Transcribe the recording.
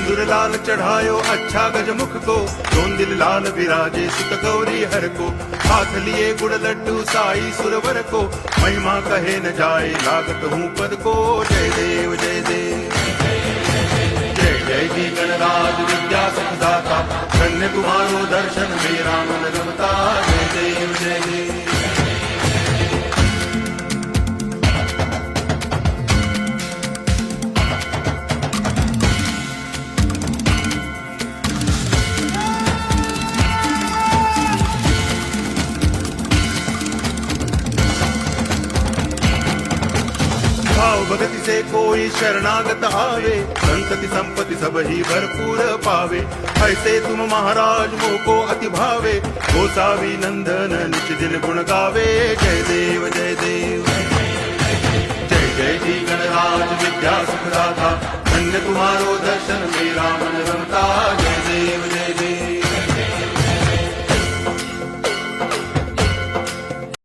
सिंदूर लाल चढ़ायो अच्छा गजमुख को, दोन दिल लाल विराजे सुत गौरी हर को, हाथ लिए गुड़ लड्डू साई सुरवर को, महिमा कहे न जाए लागत हूँ पद को। जय देव जय देव जय जय जी गणराज विद्या सुखदाता, धन्य तुम्हारो दर्शन मेरा मन रमता। जय देव जय देव भाव भगति से कोई शरणागत आवे, संतति संपत्ति सब ही भरपूर पावे। ऐसे तुम महाराज मोको अति भावे, गोसावी नंदन निच दिन गुण गावे। जय देव जय देव जय जय जी गणराज विद्या सुखदाता, धन्य तुम्हारो दर्शन मेरा मन रमता।